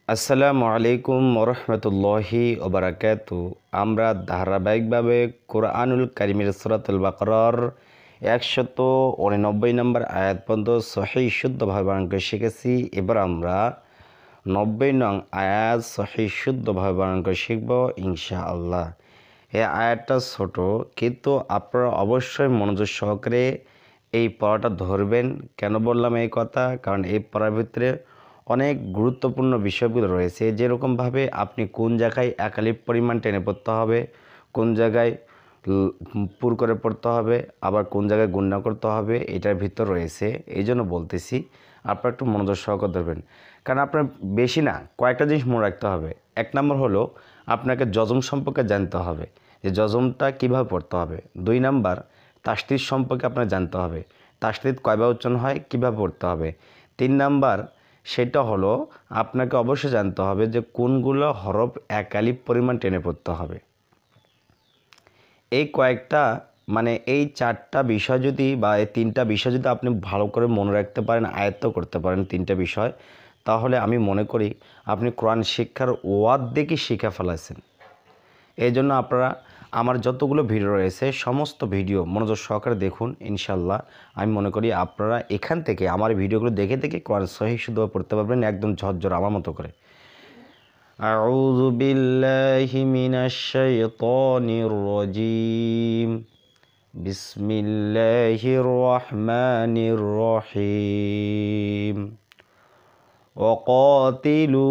আসসালামু আলাইকুম ওরহমতুল্লাহি ওবারাকাতু। আমরা ধারাবাহিকভাবে কোরআনুল কারিমের সূরাতুল বাকারার 189 নম্বর আয়াত পর্যন্ত সহিহ শুদ্ধভাবে বানান করে শিখেছি। এবার আমরা 90 নং আয়াত সহিহ শুদ্ধভাবে বানান করে শিখব ইনশাআল্লাহ। এই আয়াতটা ছোট, কিন্তু আপনারা অবশ্যই মনোযোগ সহকারে এই পড়াটা ধরবেন। কেন বললাম এই কথা? কারণ এই পড়ার ভিতরে অনেক গুরুত্বপূর্ণ বিষয়গুলো রয়েছে। যেরকমভাবে আপনি কোন জায়গায় একালিপ পরিমাণ টেনে পড়তে হবে, কোন জায়গায় পুর করে পড়তে হবে, আবার কোন জায়গায় গুণনা করতে হবে, এটার ভিতর রয়েছে। এই জন্য বলতেছি আপনারা একটু মনোযোগ সহকারে ধরবেন। কারণ আপনার বেশি না, কয়েকটা জিনিস মনে রাখতে হবে। এক নম্বর হলো আপনাকে যজম সম্পর্কে জানতে হবে, যে যজমটা কীভাবে পড়তে হবে। 2 নাম্বার তাসদিদ সম্পর্কে আপনার জানতে হবে, তাসদিদ কয়বার উচ্চারণ হয়, কীভাবে পড়তে হবে। 3 নাম্বার সেটা হলো আপনাকে অবশ্যই জানতে হবে যে কোনগুলো হরফ একালিপ পরিমাণ টেনে পড়তে হবে। এই কয়েকটা এই 4টা বিষয় যদি বা এই 3টা বিষয় যদি আপনি ভালো করে মনে রাখতে পারেন, আয়ত্ত করতে পারেন 3টা বিষয়, তাহলে আমি মনে করি আপনি কোরআন শিক্ষার অর্ধেকই শিখে ফেলেছেন। এই জন্য আপনারা আমার যতগুলো ভিডিও রয়েছে সমস্ত ভিডিও মনোযোগ সহকারে দেখুন। ইনশাল্লাহ আমি মনে করি আপনারা এখান থেকে আমার ভিডিওগুলো দেখে দেখে কোরআন সহিহ শুদ্ধভাবে পড়তে পারবেন, একদম ঝরঝর আমার মতো করে। আউযু বিল্লাহি মিনাশ শাইতানির রাজীম। বিসমিল্লাহির রহমানির রহিম। ওয়াকাতিলু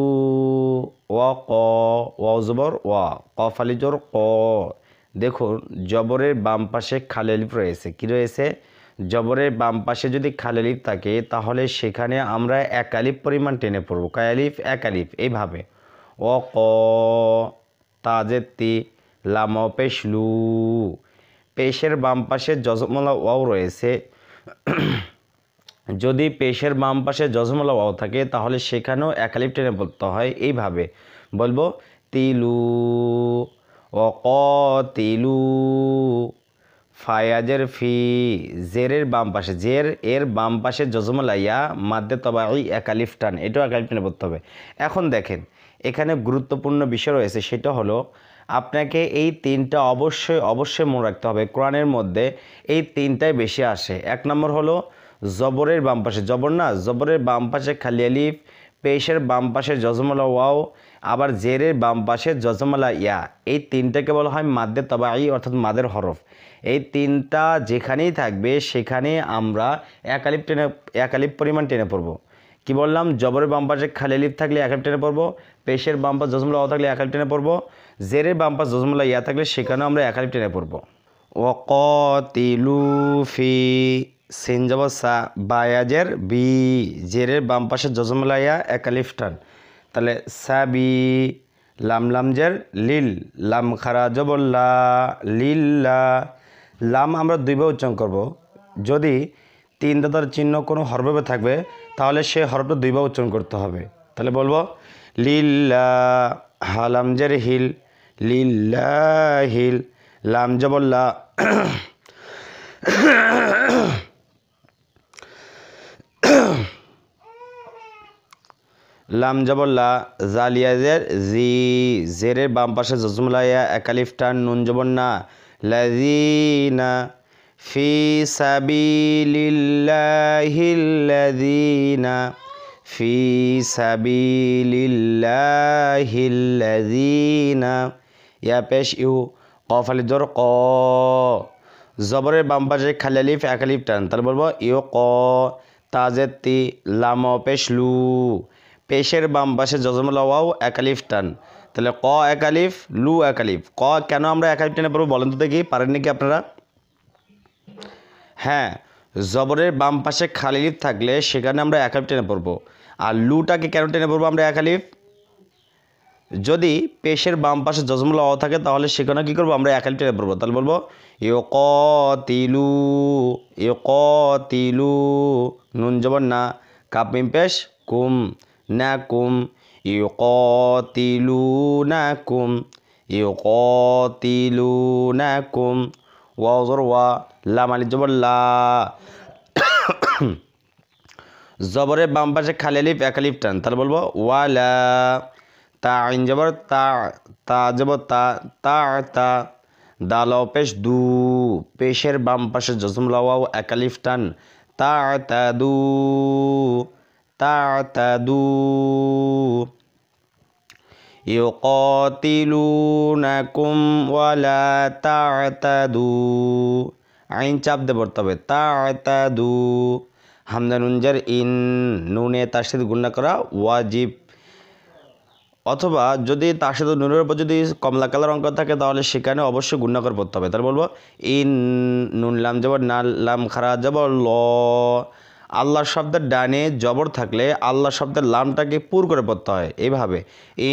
ওয়া জবর ওয়া, কফ আলিফ জবর ক। দেখুন জবরের বাম পাশে খালি আলিফ রয়েছে। কি রয়েছে? জবরের বাম পাশে যদি খালি আলিফ থাকে তাহলে সেখানে আমরা এক আলিফ পরিমাণ টেনে পড়ব। কয় আলিফ? এক আলিফ। এইভাবে ও ক তাজের তি লাম পেশলু, পেশের বাম পাশে জজমলা ওয়াও রয়েছে। যদি পেশের বাম পাশে জজমলা ওয়াও থাকে তাহলে সেখানেও এক আলিফ টেনে পড়তে হয়। এইভাবে বলবো তিলু ওয়াকাতিলু। ফায়াজের ফি, জেরের বাম পাশে, জের এর বাম পাশে জজমলা ইয়া মাদ্দে তবাই এক আলিফ টান, এটাও এক আলিফ টেনে পড়তে হবে। এখন দেখেন এখানে গুরুত্বপূর্ণ বিষয় রয়েছে, সেটা হলো আপনাকে এই 3টা অবশ্যই মনে রাখতে হবে। কোরআনের মধ্যে এই 3টাই বেশি আসে। 1 নম্বর হলো জবরের বাম পাশে, জবর না, জবরের বাম পাশে খালি আলিফ, পেশের বাম পাশে জজমলা ওয়াও, আবার জেরের বাম পাশে জজমলা ইয়া। এই 3টাকে বলা হয় মাদ্দে তবাই অর্থাৎ মাদের হরফ। এই 3টা যেখানেই থাকবে সেখানে আমরা এক আলিফ পরিমাণ টেনে পড়ব। কি বললাম? জবরের বাম পাশে খালি আলিফ থাকলে এক আলিফ টেনে পড়ব, পেশের বাম পাশ জজমলা ওয়া থাকলে এক আলিফ টেনে পড়ব, জেরের বাম পাশ জজমলা ইয়া থাকলে সেখানেও আমরা এক আলিফ টেনে পড়ব। ওয়াকাতিলু ফি, সিন জবর সা, বায়াজের বি, জেরের বাম পাশে জজমলা ইয়া এক আলিফ টান, তাহলে সাবি। লাম লামজের লিল, লাম খারা জবর লা, লিল্লা। লাম আমরা 2বার উচ্চারণ করব। যদি 3 দাদার চিহ্ন কোনো হরফে থাকবে তাহলে সে হরফটা 2বার উচ্চারণ করতে হবে। তাহলে বলবো লিল্লা, হালামজের হিল, লিল্লাহিল। লাম জবর লা, লাম জবর লা, জালিয়াজের জি, জেরের বাম পাশে জজমলা ইয়া এক আলিফ টান, নুন জবর না, লাযিনা। ফি সাবিলিল্লাহিল্লাযিনা, ফি সাবিলিল্লাহিল্লাযিনা। ইয়া পেশ ইউ, কফ আলিফ জবর ক, জবরের বাম পাশে খালি আলিফ এক আলিফ টান, তাহলে বলবো ইউ ক। তাজের তি লাম পেশ লু, পেশের বাম পাশে জজমলা ওয়াও এক আলিফ টান, তাহলে ক এক আলিফ, লু এক আলিফ। ক কেন আমরা এক আলিফ টেনে পড়বো বলেন তো দেখি, পারেন নাকি আপনারা? হ্যাঁ, জবরের বাম পাশে খালি আলিফ থাকলে সেখানে আমরা এক আলিফ টেনে পড়বো। আর লুটাকে কেন টেনে পড়বো আমরা এক আলিফ? যদি পেশের বাম পাশে জজমলা ওয়াও থাকে তাহলে সেখানে কী করবো? আমরা এক আলিফ টেনে পড়বো। তাহলে বলবো ইউকাতিলু, ইউকাতিলু। নুন জবর না, কাপ মিম পেশ কুম, না কুম, ইউকাতিলুনাকুম, ইউকাতিলুনাকুম। ওয়া জবর ওয়া, লাম আলিফ জবর লা, জবরের বাম পাশে খালি আলিফ এক আলিফ টান, তাহলে বলবো ওয়ালা। তা আইন জবর তা, তা জবর তা, তা তা। দাল পেশ দু, পেশের বাম পাশে জজম লাওয়াও এক আলিফ টান, তা তা দু, তা তা দু। ইউকাতিলুনাকুম ওয়ালা তা'তাদু, আইন চাপ দিয়ে পড়তে হবে, তা'তাদু। হামজা নুন জার ইন, নুনে তার সাথে গুণনা করা ওয়াজিব, অথবা যদি তার সাথে নুনের উপর যদি কমলা কালার অঙ্ক থাকে তাহলে সেখানে অবশ্যই গুণনা করে পড়তে হবে। তাহলে বলবো ইন, নুন লাম জবর না, লাম খারা জবর ল। আল্লাহ শব্দের ডানে জবর থাকলে আল্লাহ শব্দের লামটাকে পুর করে পড়তে হয় এইভাবে,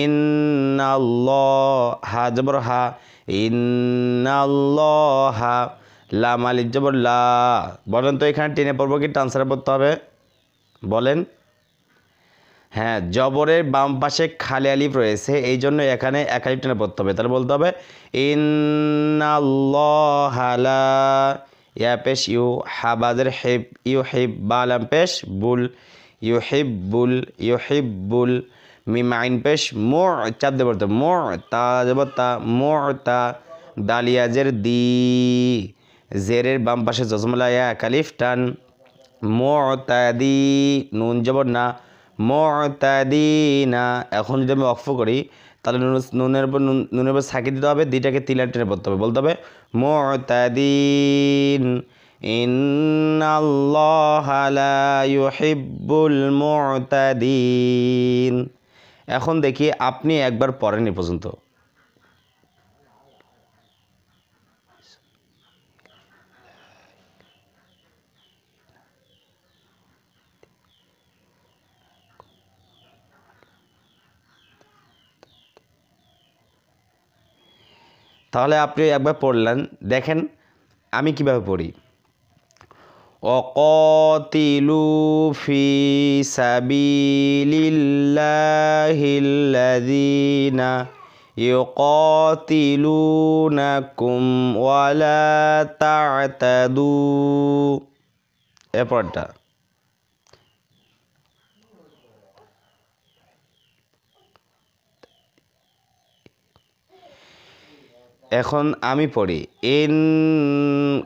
ইন্নাল্লাহ, হা জবর হা, ইন্নাল্লাহা। লাম আলিফ জবর লা। বলেন তো এখানে টেনে পড়বো কি ট্রান্সফার পড়তে হবে বলেন? হ্যাঁ, জবরের বাম পাশে খালি আলিফ রয়েছে, এই জন্য এখানে এক আলিফ টেনে পড়তে হবে। তাহলে বলতে হবে ইন্নাল্লাহা লা, ইয়া পেশ ইউ, হাবাদের হেব, ইউ হেব, বালাম পেশ বুল, ইউ হেব্বুল, ইউ হেব্বুল। মিম আইন পেশ মু, চাপ দিয়ে পড়তে মু, তা যাব তা, মু তা। দালিয়াজের দি, জেরের বাম পাশে জজমলা ইয়া এক আলিফ টান, মুতাদি, নুন জবর না, মুতাদিনা। এখন যদি আমি ওয়াকফ করি তাহলে নুনের উপর সাকি দিতে হবে, দুইটাকে তিন লাইন টেনে পড়তে হবে, বলতে হবে মুতাদিন, ইন্নাল্লাহা লা ইউহিব্বুল মুতাদিন। এখন দেখি আপনি একবার পড়েন এ পর্যন্ত। তাহলে আপনি একবার পড়লেন, দেখেন আমি কিভাবে পড়ি। ওয়াকাতিলু ফি সাবিলিল্লাহিল্লাযীনা ইউকাতিলুনাকুম ওয়ালা তা'তাদু। এরপরটা এখন আমি পড়ি, ইন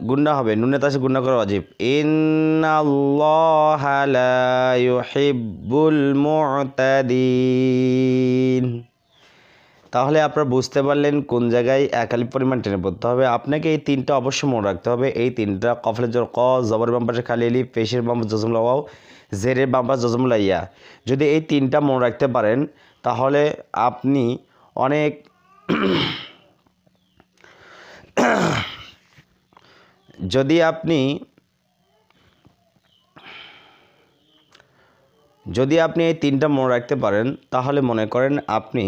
গুণনা হবে, নুনের তাসে গুণনা করা ওয়াজিব, ইন্নাল্লাহা লা ইউহিব্বুল মুতাদিন। তাহলে আপনারা বুঝতে পারলেন কোন জায়গায় এক আলিফ পরিমাণ টেনে পড়তে হবে। আপনাকে এই তিনটা অবশ্যই মনে রাখতে হবে, এই তিনটা কফলের জোর ক, জবরের বাম পাশে খালি আলিফ, পেশের বাম পাশে জজম লাওয়াও, জেরের বাম পাশে জজম লাইয়া। যদি এই তিনটা মনে রাখতে পারেন তাহলে আপনি অনেক যদি আপনি এই তিনটা মনে রাখতে পারেন তাহলে মনে করেন আপনি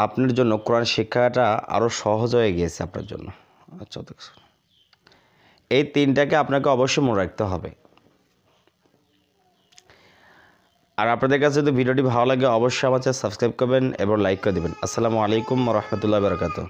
আপনার জন্য কোরআন শিক্ষাটা আরও সহজ হয়ে গিয়েছে আপনার জন্য। আচ্ছা, এই তিনটাকে আপনাকে অবশ্যই মনে রাখতে হবে। আর আপনাদের কাছে যদি ভিডিওটি ভালো লাগে অবশ্যই আমার চ্যানেল সাবস্ক্রাইব করবেন এবং লাইক করে দেবেন। আসসালামু আলাইকুম ওয়া রাহমাতুল্লাহি ওয়া বারাকাতুহু।